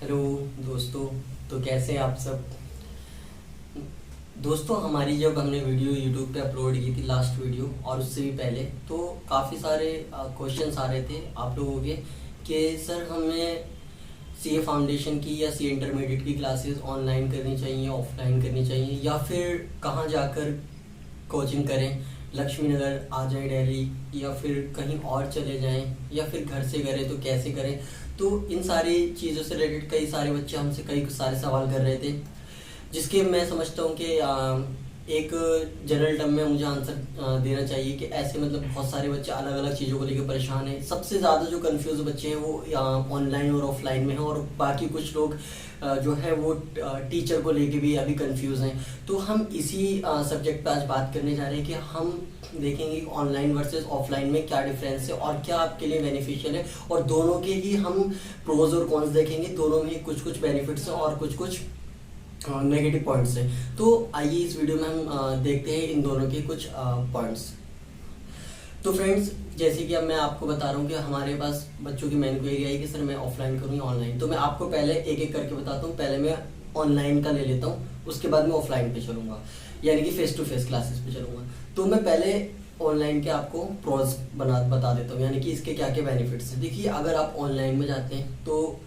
Hello दोस्तों। तो कैसे हैं आप सब दोस्तों। हमारी जब हमने वीडियो यूट्यूब पे अपलोड की थी लास्ट वीडियो और उससे भी पहले, तो काफ़ी सारे क्वेश्चंस आ रहे थे आप लोगों के कि सर हमें सीए फाउंडेशन की या सीए इंटरमीडिएट की क्लासेस ऑनलाइन करनी चाहिए, ऑफलाइन करनी चाहिए, या फिर कहाँ जाकर कोचिंग करें, लक्ष्मी नगर आ जाएं दिल्ली, या फिर कहीं और चले जाएं, या फिर घर से करें तो कैसे करें। तो इन सारी चीज़ों से रिलेटेड कई सारे बच्चे हमसे कई सारे सवाल कर रहे थे, जिसके मैं समझता हूँ कि एक जनरल टर्म में मुझे आंसर देना चाहिए कि ऐसे मतलब बहुत सारे बच्चे अलग अलग चीज़ों को लेकर परेशान हैं। सबसे ज़्यादा जो कंफ्यूज बच्चे हैं वो ऑनलाइन और ऑफलाइन में हैं, और बाकी कुछ लोग जो है वो टीचर को लेके भी अभी कंफ्यूज हैं। तो हम इसी सब्जेक्ट पे आज बात करने जा रहे हैं कि हम देखेंगे ऑनलाइन वर्सेस ऑफलाइन में क्या डिफरेंस है और क्या आपके लिए बेनिफिशियल है, और दोनों के ही हम प्रोज और कॉन्स देखेंगे। दोनों में कुछ कुछ बेनिफिट्स हैं और कुछ कुछ नेगेटिव पॉइंट्स हैं। तो आइए इस वीडियो में हम देखते हैं इन दोनों के कुछ पॉइंट्स। तो फ्रेंड्स, जैसे कि अब मैं आपको बता रहा हूँ कि हमारे पास बच्चों की मेन क्वेरी आई कि सर मैं ऑफलाइन करूँ या ऑनलाइन। तो मैं आपको पहले एक एक करके बताता हूँ। पहले मैं ऑनलाइन का ले लेता हूँ, उसके बाद मैं ऑफलाइन पे चलूँगा, यानी कि फेस टू फेस क्लासेस पे चलूँगा। तो मैं पहले ऑनलाइन के आपको प्रोज बता देता हूँ, यानी कि इसके क्या क्या बेनिफिट्स हैं। देखिए, अगर आप ऑनलाइन में जाते हैं तो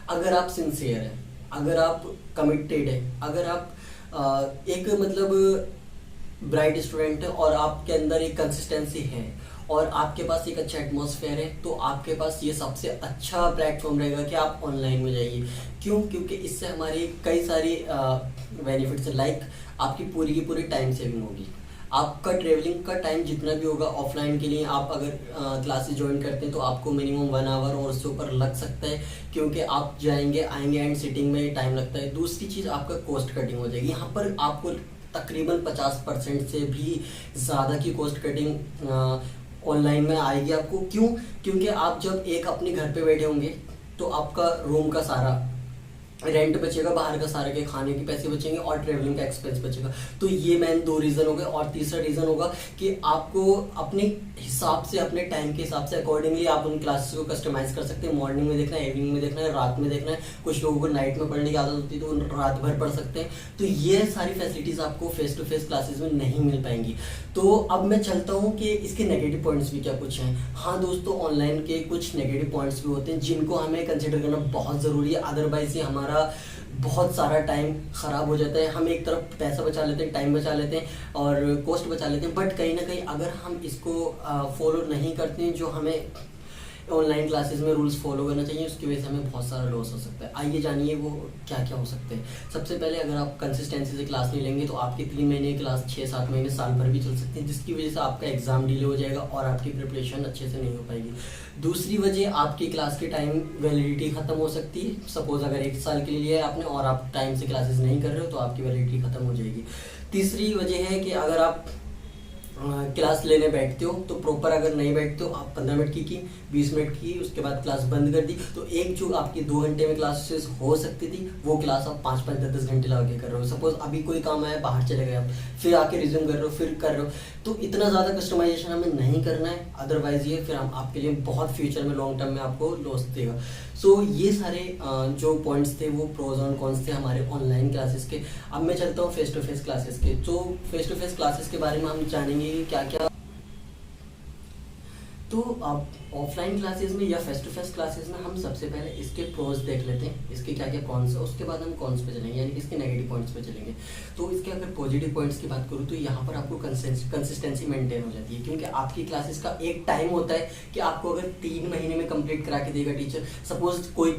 अगर आप सिंसियर हैं, अगर आप कमिटेड है, अगर आप एक मतलब ब्राइट स्टूडेंट है और आपके अंदर एक कंसिस्टेंसी है और आपके पास एक अच्छा एटमॉस्फेयर है, तो आपके पास ये सबसे अच्छा प्लेटफॉर्म रहेगा कि आप ऑनलाइन में जाइए। क्यों? क्योंकि इससे हमारी कई सारी बेनिफिट्स है। लाइक आपकी पूरी की पूरी टाइम सेविंग होगी। आपका ट्रेवलिंग का टाइम जितना भी होगा ऑफलाइन के लिए, आप अगर क्लासेस ज्वाइन करते हैं तो आपको मिनिमम 1 आवर और उससे ऊपर लग सकता है, क्योंकि आप जाएंगे आएंगे एंड सिटिंग में टाइम लगता है। दूसरी चीज़, आपका कॉस्ट कटिंग हो जाएगी। यहाँ पर आपको तकरीबन 50% से भी ज़्यादा की कॉस्ट कटिंग ऑनलाइन में आएगी आपको। क्यों? क्योंकि आप जब एक अपने घर पे बैठे होंगे तो आपका रूम का सारा रेंट बचेगा, बाहर का सारे के खाने के पैसे बचेंगे और ट्रेवलिंग का एक्सपेंस बचेगा। तो ये मेन 2 रीज़न हो गए। और तीसरा रीज़न होगा कि आपको अपने हिसाब से, अपने टाइम के हिसाब से अकॉर्डिंगली आप उन क्लासेस को कस्टमाइज कर सकते हैं। मॉर्निंग में देखना है, इवनिंग में देखना है, रात में देखना है। कुछ लोगों को नाइट में पढ़ने की आदत होती है तो रात भर पढ़ सकते हैं। तो ये सारी फैसिलिटीज़ आपको फेस टू फेस क्लासेस में नहीं मिल पाएंगी। तो अब मैं चलता हूँ कि इसके नेगेटिव पॉइंट्स भी क्या कुछ हैं। हाँ दोस्तों, ऑनलाइन के कुछ नेगेटिव पॉइंट्स भी होते हैं जिनको हमें कंसिडर करना बहुत ज़रूरी है। अदरवाइज ये हमारा बहुत सारा टाइम ख़राब हो जाता है। हम एक तरफ पैसा बचा लेते हैं, टाइम बचा लेते हैं और कॉस्ट बचा लेते हैं, बट कहीं ना कहीं अगर हम इसको फॉलो नहीं करते हैं जो हमें ऑनलाइन क्लासेस में रूल्स फॉलो करना चाहिए, उसकी वजह से हमें बहुत सारा लॉस हो सकता है। आइए जानिए वो क्या क्या हो सकते हैं। सबसे पहले, अगर आप कंसिस्टेंसी से क्लास नहीं लेंगे तो आपकी 3 महीने क्लास 6-7 महीने, साल भर भी चल सकती है, जिसकी वजह से आपका एग्जाम डिले हो जाएगा और आपकी प्रिपरेशन अच्छे से नहीं हो पाएगी। दूसरी वजह, आपकी क्लास की टाइम वैलिडिटी खत्म हो सकती है। सपोज अगर 1 साल के लिए लिया है आपने और आप टाइम से क्लासेस नहीं कर रहे हो तो आपकी वैलिडिटी खत्म हो जाएगी। तीसरी वजह है कि अगर आप क्लास लेने बैठते हो तो प्रॉपर अगर नहीं बैठते हो, आप 15 मिनट की 20 मिनट की, उसके बाद क्लास बंद कर दी, तो एक जो आपकी 2 घंटे में क्लासेस हो सकती थी वो क्लास आप 5-5, 10-10 घंटे लगा के कर रहे हो। सपोज अभी कोई काम आया, बाहर चले गए आप, फिर आके रिज्यूम कर रहे हो, फिर कर रहे हो। तो इतना ज़्यादा कस्टमाइजेशन हमें नहीं करना है, अदरवाइज ये फिर हम आपके लिए बहुत फ्यूचर में लॉन्ग टर्म में आपको लॉस देगा। सो ये सारे जो पॉइंट्स थे वो प्रोज और कॉन्स थे हमारे ऑनलाइन क्लासेस के। अब मैं चलता हूँ फेस टू फेस क्लासेस के। तो फेस टू फेस क्लासेस के बारे में हम जानेंगे कि क्या क्या। तो अब ऑफलाइन क्लासेस में या फेस टू फेस क्लासेस में हम सबसे पहले इसके प्रोज देख लेते हैं, इसके क्या क्या कॉन्स है, उसके बाद हम कॉन्स पे चलेंगे, यानी इसके नेगेटिव पॉइंट्स पे चलेंगे। तो इसके अगर पॉजिटिव पॉइंट्स की बात करूँ तो यहाँ पर आपको कंसिस्टेंसी मेंटेन हो जाती है, क्योंकि आपकी क्लासेस का एक टाइम होता है कि आपको अगर 3 महीने में कंप्लीट करा के देगा टीचर। सपोज कोई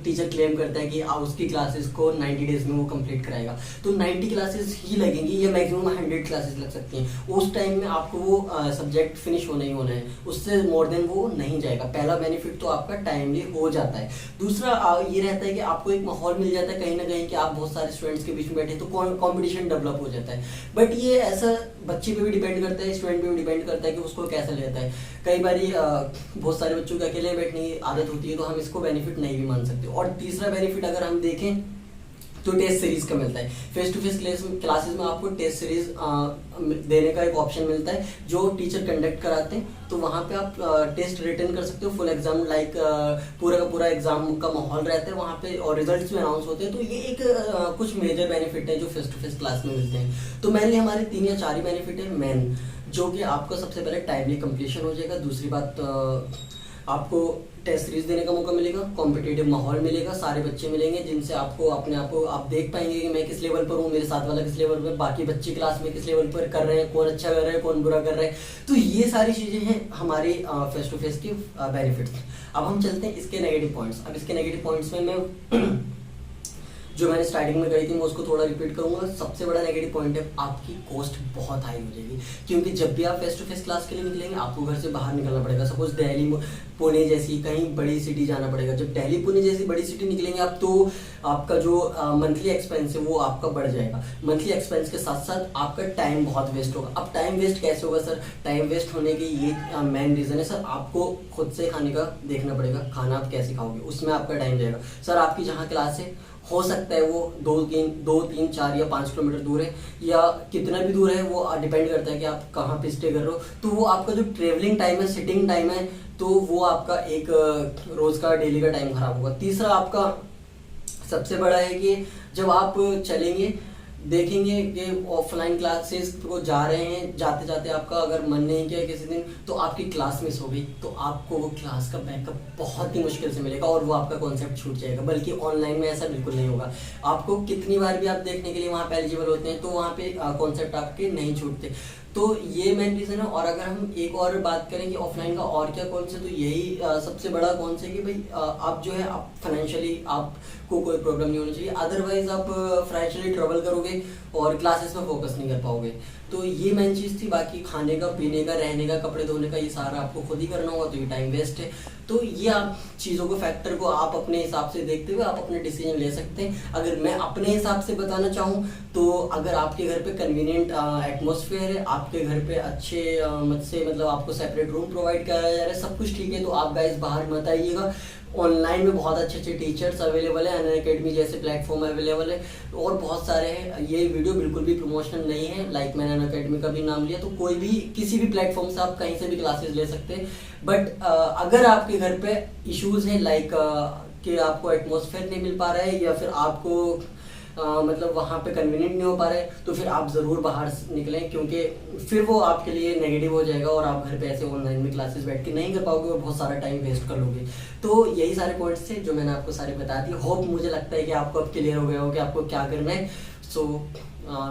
टीचर क्लेम करता है कि उसकी क्लासेस को 90 डेज में वो कंप्लीट कराएगा, तो 90 क्लासेस ही लगेंगी या मैक्सिमम 100 क्लासेस लग सकती हैं। उस टाइम में आपको वो सब्जेक्ट फिनिश होना ही होना है, उससे मोर देन वो नहीं जाएगा। पहला बेनिफिट तो आपका टाइमली हो जाता है। दूसरा ये रहता है कि आपको एक माहौल मिल जाता है कहीं ना कहीं कि आप बहुत सारे स्टूडेंट्स के बीच में बैठे तो कंपटीशन डेवलप हो जाता है। बट ये ऐसा बच्चे पे भी डिपेंड करता है, स्टूडेंट पे भी डिपेंड करता है कि उसको कैसा लेता है। कई बारी बहुत सारे बच्चों को अकेले बैठने की आदत होती है तो हम इसको बेनिफिट नहीं भी मान सकते। और तीसरा बेनिफिट अगर हम देखें तो टेस्ट सीरीज का मिलता है। फेस टू फेस क्लासेस में आपको टेस्ट सीरीज देने का एक ऑप्शन मिलता है जो टीचर कंडक्ट कराते हैं। तो वहाँ पे आप टेस्ट रिटर्न कर सकते हो, फुल एग्जाम लाइक पूरा का पूरा एग्जाम का माहौल रहता है वहाँ पे, और रिजल्ट्स भी अनाउंस होते हैं। तो ये एक कुछ मेजर बेनिफिट है जो फेस टू फेस क्लास में मिलते हैं। तो मेनली हमारे 3 या 4 ही बेनिफिट है मेन, जो कि आपका सबसे पहले टाइमली कंप्लीशन हो जाएगा। दूसरी बात, आपको टेस्ट सीरीज देने का मौका मिलेगा, कॉम्पिटिटिव माहौल मिलेगा, सारे बच्चे मिलेंगे जिनसे आपको अपने आप को आप देख पाएंगे कि मैं किस लेवल पर हूँ, मेरे साथ वाला किस लेवल पर, बाकी बच्चे क्लास में किस लेवल पर कर रहे हैं, कौन अच्छा कर रहा है, कौन बुरा कर रहा है। तो ये सारी चीज़ें हैं हमारी फेस टू फेस के बेनिफिट्स। अब हम चलते हैं इसके नेगेटिव पॉइंट्स। अब इसके नेगेटिव पॉइंट्स में मैं जो मैंने स्टार्टिंग में कही थी मैं उसको थोड़ा रिपीट करूंगा। सबसे बड़ा नेगेटिव पॉइंट है आपकी कॉस्ट बहुत हाई हो जाएगी, क्योंकि जब भी आप फेस टू फेस क्लास के लिए निकलेंगे आपको घर से बाहर निकलना पड़ेगा। सपोज दिल्ली पुणे जैसी कहीं बड़ी सिटी जाना पड़ेगा। जब दिल्ली पुणे जैसी बड़ी सिटी निकलेंगे आप, तो आपका जो मंथली एक्सपेंस है वो आपका बढ़ जाएगा। मंथली एक्सपेंस के साथ साथ आपका टाइम बहुत वेस्ट होगा। अब टाइम वेस्ट कैसे होगा सर? टाइम वेस्ट होने की ये मेन रीजन है सर, आपको खुद से खाने का देखना पड़ेगा, खाना आप कैसे खाओगे उसमें आपका टाइम जाएगा। सर आपकी जहाँ क्लास है हो सकता है वो 2, 3, 4 या 5 किलोमीटर दूर है, या कितना भी दूर है, वो डिपेंड करता है कि आप कहाँ पे स्टे कर रहे हो। तो वो आपका जो ट्रेवलिंग टाइम है, सिटिंग टाइम है, तो वो आपका एक रोज का डेली का टाइम खराब होगा। तीसरा आपका सबसे बड़ा है कि जब आप चलेंगे देखेंगे कि ऑफलाइन क्लासेस को जा रहे हैं, जाते जाते आपका अगर मन नहीं किया किसी दिन तो आपकी क्लास मिस हो गई, तो आपको वो क्लास का बैकअप बहुत ही मुश्किल से मिलेगा और वो आपका कॉन्सेप्ट छूट जाएगा। बल्कि ऑनलाइन में ऐसा बिल्कुल नहीं होगा। आपको कितनी बार भी आप देखने के लिए वहाँ पे एलिजिबल होते हैं, तो वहाँ पे कॉन्सेप्ट आपके नहीं छूटते। तो ये मेन रीज़न है। और अगर हम एक और बात करें कि ऑफलाइन का और क्या कौन से, तो यही सबसे बड़ा कौन से कि भाई आप जो है आप फाइनेंशियली आपको कोई प्रॉब्लम नहीं होनी चाहिए। अदरवाइज आप फाइनेंशियली ट्रबल करोगे और क्लासेस में फोकस नहीं कर पाओगे। तो ये मेन चीज़ थी। बाकी खाने का, पीने का, रहने का, कपड़े धोने का, ये सारा आपको खुद ही करना होगा, तो ये टाइम वेस्ट है। तो ये आप चीज़ों को, फैक्टर को आप अपने हिसाब से देखते हुए आप अपने डिसीजन ले सकते हैं। अगर मैं अपने हिसाब से बताना चाहूँ तो अगर आपके घर पे कन्वीनियंट एटमॉस्फेयर है, आपके घर पे अच्छे मतलब आपको सेपरेट रूम प्रोवाइड कराया जा रहा है, सब कुछ ठीक है, तो आप गाइस बाहर मत आइएगा। ऑनलाइन में बहुत अच्छे अच्छे टीचर्स अवेलेबल है, अनअकैडमी जैसे प्लेटफॉर्म अवेलेबल है और बहुत सारे हैं। ये वीडियो बिल्कुल भी प्रमोशनल नहीं है, लाइक मैंने अनअकैडमी का भी नाम लिया, तो कोई भी किसी भी प्लेटफॉर्म से आप कहीं से भी क्लासेस ले सकते हैं। बट अगर आपके घर पे इश्यूज हैं लाइक कि आपको एटमॉस्फेयर नहीं मिल पा रहा है, या फिर आपको मतलब वहाँ पे कन्वीनियंट नहीं हो पा रहा है, तो फिर आप ज़रूर बाहर निकलें, क्योंकि फिर वो आपके लिए नेगेटिव हो जाएगा और आप घर पे ऐसे ऑनलाइन में क्लासेस बैठ के नहीं कर पाओगे और बहुत सारा टाइम वेस्ट कर लोगे। तो यही सारे पॉइंट्स थे जो मैंने आपको सारे बता दिए। होप मुझे लगता है कि आपको अब क्लियर हो गया हो कि आपको क्या करना है। So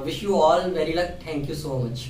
wish you all very luck. Thank you so much.